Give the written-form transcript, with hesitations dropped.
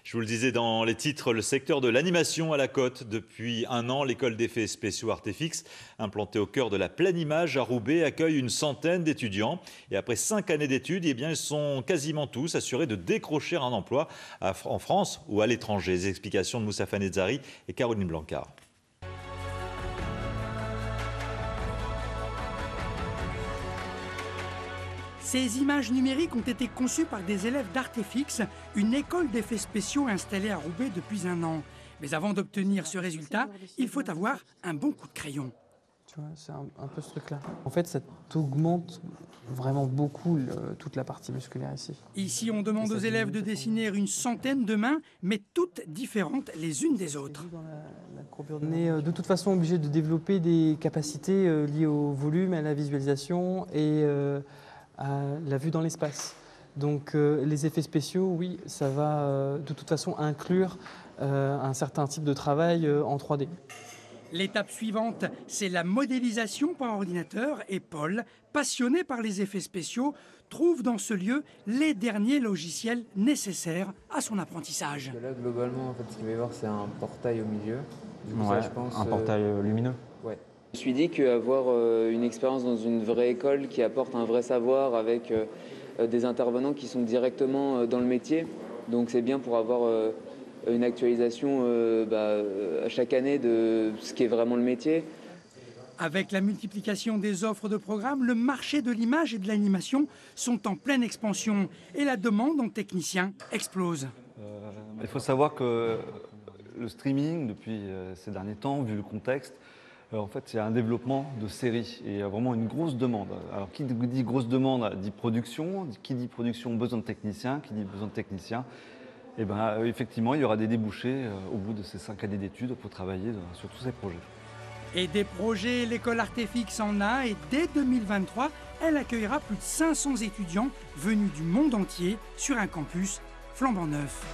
Je vous le disais dans les titres, le secteur de l'animation à la cote. Depuis un an, l'école d'effets spéciaux Artefix, implantée au cœur de la pleine image à Roubaix, accueille une centaine d'étudiants. Et après 5 années d'études, ils sont quasiment tous assurés de décrocher un emploi en France ou à l'étranger. Les explications de Moussa Fanezzari et Caroline Blancard. Ces images numériques ont été conçues par des élèves d'Artefix, une école d'effets spéciaux installée à Roubaix depuis un an. Mais avant d'obtenir ce résultat, il faut avoir un bon coup de crayon. Tu vois, c'est un peu ce truc-là. En fait, ça augmente vraiment beaucoup toute la partie musculaire ici. Ici, on demande aux élèves de dessiner une centaine de mains, mais toutes différentes les unes des autres. On est de toute façon obligé de développer des capacités liées au volume, à la visualisation et à la vue dans l'espace. Donc les effets spéciaux, oui, ça va de toute façon inclure un certain type de travail en 3D. L'étape suivante, c'est la modélisation par ordinateur et Paul, passionné par les effets spéciaux, trouve dans ce lieu les derniers logiciels nécessaires à son apprentissage. Là, globalement, en fait, ce qu'il va y avoir, c'est un portail au milieu. Du coup, ouais, ça, je pense, un portail lumineux. Ouais. Je me suis dit qu'avoir une expérience dans une vraie école qui apporte un vrai savoir avec des intervenants qui sont directement dans le métier, donc c'est bien pour avoir une actualisation à chaque année de ce qui est vraiment le métier. Avec la multiplication des offres de programmes, le marché de l'image et de l'animation sont en pleine expansion et la demande en techniciens explose. Il faut savoir que le streaming, depuis ces derniers temps, vu le contexte, en fait, il y a un développement de séries et il y a vraiment une grosse demande. Alors, qui dit grosse demande dit production, qui dit production, besoin de techniciens, qui dit besoin de techniciens. Et effectivement, il y aura des débouchés au bout de ces 5 années d'études pour travailler sur tous ces projets. Et des projets, l'école Artefix en a, et dès 2023, elle accueillera plus de 500 étudiants venus du monde entier sur un campus flambant neuf.